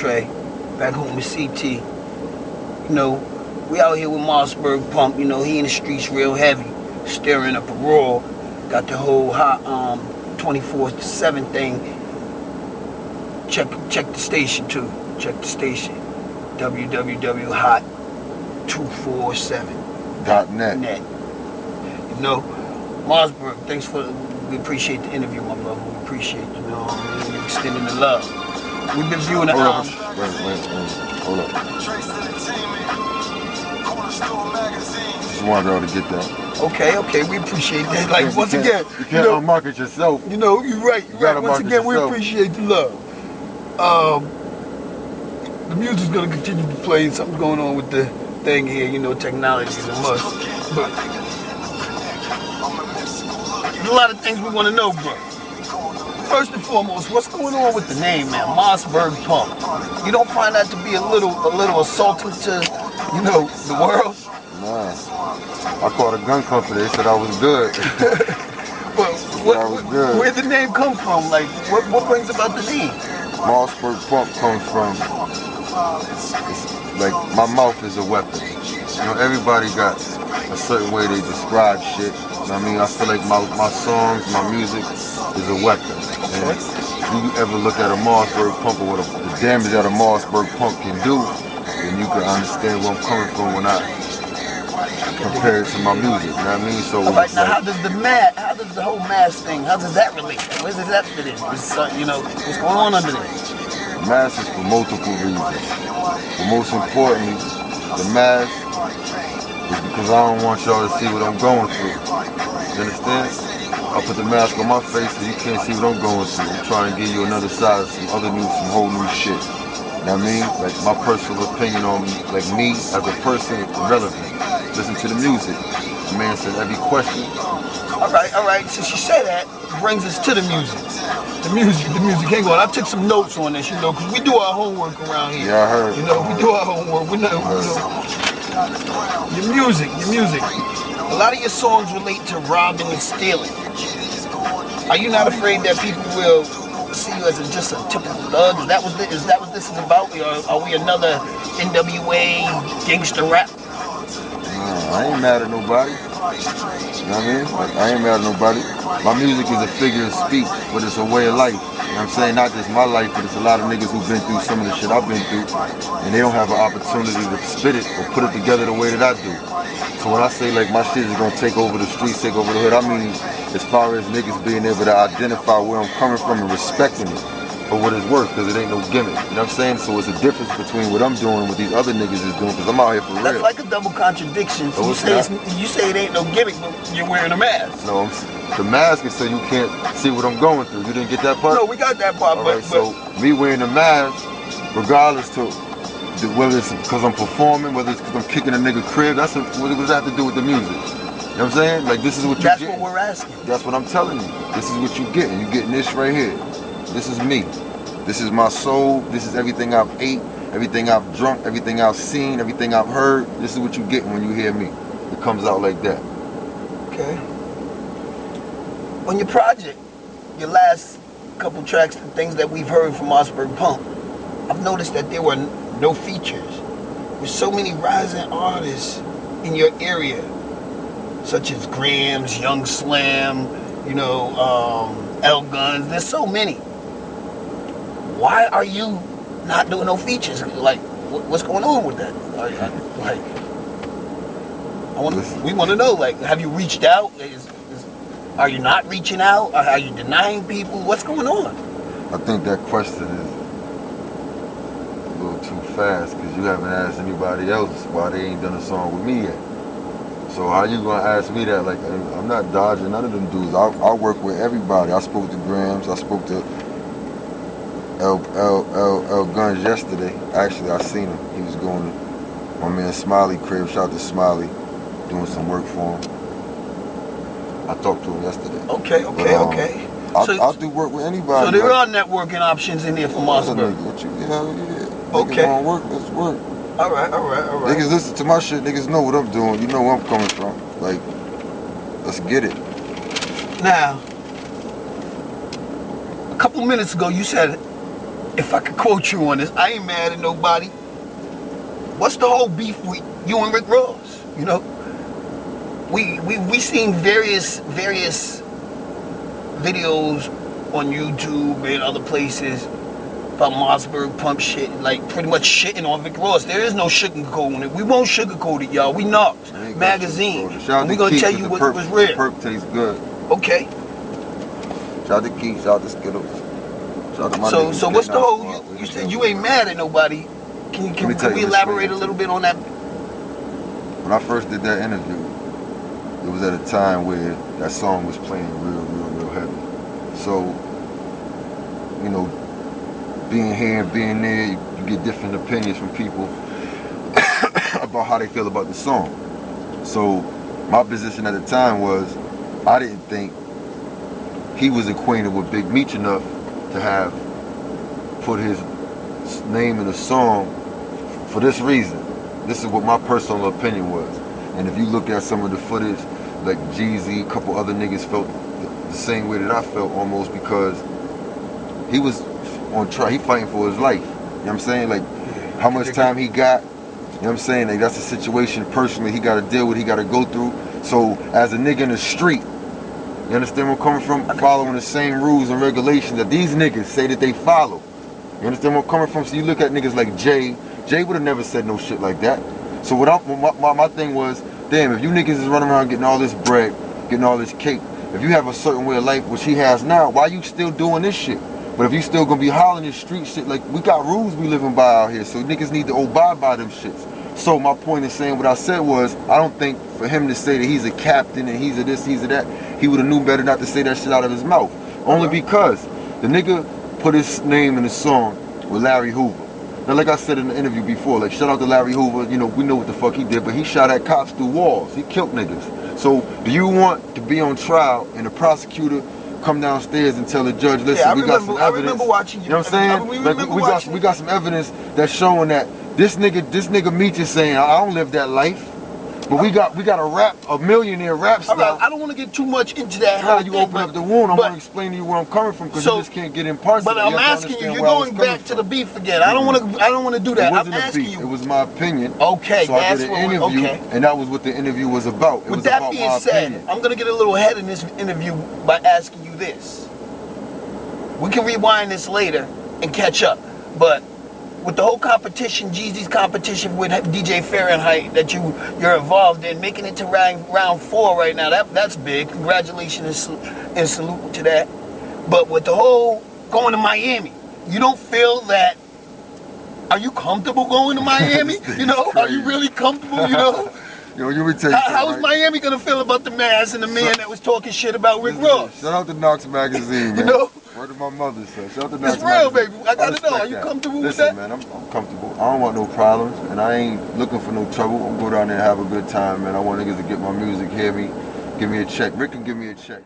Trey, back home with CT. You know, we out here with MOSSBERG Pump. You know, he in the streets real heavy, stirring up a raw. Got the whole hot 24/7 thing. Check the station too. Check the station. www.hot247.net. You know, MOSSBERG, thanks for. We appreciate the interview, my brother. We appreciate, you know, we extending the love. We've been viewing the Hold up. Just wanted y'all to get that. Okay, we appreciate that. Like, once again, you can't unmarket yourself. You know, you're right. Once again, we appreciate the love. The music's gonna continue to play. Something's going on with the thing here. You know, technology is a must. But there's a lot of things we want to know, bro. First and foremost, what's going on with the name, man? MOSSBERG Pump. You don't find that to be a little assaulting to, you know, the world? Nah. I called a gun company. They said I was good. Where'd the name come from? Like, what brings about the name? MOSSBERG Pump comes from, like, my mouth is a weapon. You know, everybody got a certain way they describe shit. You know what I mean? I feel like my songs, my music is a weapon. And if you ever look at a MOSSBERG Pump or what the damage that a MOSSBERG Pump can do, then you can understand where I'm coming from when I compare it to my music. You know what I mean? So right, now, how does the whole mass thing, how does that relate? Where does that fit in? You know, what's going on under there? Mass is for multiple reasons. But most importantly, the mass is because I don't want y'all to see what I'm going through. You understand? I put the mask on my face so you can't see what I'm going through. I'm trying to give you another side, some whole new shit. You know what I mean? Like, my personal opinion on, like, me as a person is irrelevant. Listen to the music. The man said every question. All right. Since you say that, it brings us to the music. The music. Hang on, I took some notes on this, you know, because we do our homework around here. Yeah, I heard. You know, we do our homework. We know. Your music. A lot of your songs relate to robbing and stealing. Are you not afraid that people will see you as just a typical thug? Is that what this is about? Or are we another NWA gangster rap? I ain't mad at nobody. You know what I mean? Like, I ain't mad at nobody. My music is a figure of speech, but it's a way of life. You know what I'm saying? Not just my life, but it's a lot of niggas who've been through some of the shit I've been through, and they don't have an opportunity to spit it or put it together the way that I do. So when I say, like, my shit is gonna take over the streets, take over the hood, I mean as far as niggas being able to identify where I'm coming from and respecting it for what it's worth, because it ain't no gimmick. You know what I'm saying? So it's a difference between what I'm doing and what these other niggas is doing, because I'm out here for real. That's like a double contradiction. So you say it ain't no gimmick, but you're wearing a mask. No, the mask is so you can't see what I'm going through. You didn't get that part? No, we got that part. Alright, so me wearing the mask, regardless to whether it's because I'm performing, whether it's because I'm kicking a nigga crib, what does that have to do with the music? You know what I'm saying? Like, this is what you get. That's what we're asking. That's what I'm telling you. This is what you're getting. You're getting this right here. This is me. This is my soul. This is everything I've ate, everything I've drunk, everything I've seen, everything I've heard. This is what you get when you hear me. It comes out like that. Okay. On your project, your last couple tracks, the things that we've heard from MOSSBERG Pump, I've noticed that there were no features. With so many rising artists in your area, such as Grams, Young Slim, you know, L Guns. There's so many. Why are you not doing no features? Like, what's going on with that? We want to know. Like, have you reached out? Are you not reaching out? Are you denying people? What's going on? I think that question is a little too fast, because you haven't asked anybody else why they ain't done a song with me yet. So how you gonna ask me that? Like, I'm not dodging none of them dudes. I work with everybody. I spoke to Grams. I spoke to L Guns yesterday. Actually, I seen him. He was going to my man Smiley crib. Shout out to Smiley, doing some work for him. I talked to him yesterday. Okay. I'll do work with anybody. So there are networking options in there for MOSSBERG. Okay. Niggas work, let's work. All right. Niggas listen to my shit. Niggas know what I'm doing. You know where I'm coming from. Like, let's get it. Now, a couple minutes ago, you said if I could quote you on this, I ain't mad at nobody. What's the whole beef with you and Rick Ross? You know, we seen various videos on YouTube and other places about MOSSBERG Pump shit, like pretty much shitting on Rick Ross. There is no sugarcoating it. We won't sugarcoat it, y'all. We N.A.R.S. Magazine. And we gonna tell you what was real. The perk tastes good. Okay. Shout out to Keith, shout out to Skittles. Shout out to my niggas. So what's the whole, you said you ain't mad at nobody. Can we elaborate a little bit on that? When I first did that interview, it was at a time where that song was playing real heavy. So, you know, being here and being there, you get different opinions from people about how they feel about the song. So my position at the time was, I didn't think he was acquainted with Big Meech enough to have put his name in a song for this reason. This is what my personal opinion was. And if you look at some of the footage, like Jeezy, a couple other niggas felt the same way that I felt almost, because he was on trial, he fighting for his life. You know what I'm saying? Like, how much time he got, you know what I'm saying? Like, that's a situation personally he got to deal with, he got to go through. So, as a nigga in the street, you understand where I'm coming from? Following the same rules and regulations that these niggas say that they follow. You understand where I'm coming from? So you look at niggas like Jay would have never said no shit like that. So what my thing was, damn, if you niggas is running around getting all this bread, getting all this cake, if you have a certain way of life, which he has now, why you still doing this shit? But if you still gonna be hollering this street shit, like, we got rules we living by out here, so niggas need to abide by them shits. So my point in saying what I said was, I don't think for him to say that he's a captain and he's a this, he's a that, he would have knew better not to say that shit out of his mouth. Only because the nigga put his name in the song with Larry Hoover. Now, like I said in the interview before, like, shout out to Larry Hoover, you know, we know what the fuck he did, but he shot at cops through walls. He killed niggas. So do you want to be on trial and the prosecutor come downstairs and tell the judge, listen, we got some evidence. I remember watching you. You know what I'm saying? We got some evidence that's showing that this nigga Meech is saying, I don't live that life. But we got a millionaire rap star. Right, I don't want to get too much into that. How you open up the wound, I want to explain to you where I'm coming from, because you just can't get in parts. But I'm asking you, you're going back to the beef again. I don't want to do that. I'm asking you. It was my opinion. Okay, so I did an interview, and that was what the interview was about. With that being said, I'm gonna get a little ahead in this interview by asking you this. We can rewind this later and catch up, but with the whole competition, Jeezy's competition with DJ Fahrenheit that you're involved in, making it to round 4 right now, that's big. Congratulations and salute to that. But with the whole going to Miami, you don't feel that, are you comfortable going to Miami? You know, are you really comfortable, you know? Yo, you would tell you how is Miami gonna feel about the N.A.R.S. and the man that was talking shit about Rick Ross? Shout out to N.A.R.S. Magazine, man. You know? Word of my mother, son. Shout out to N.A.R.S. It's real, Magazine. baby. I gotta know. Are you comfortable with Listen, that? man, I'm comfortable. I don't want no problems, and I ain't looking for no trouble. I'm going down there and have a good time, man. I want niggas to get my music, hear me, give me a check. Rick can give me a check.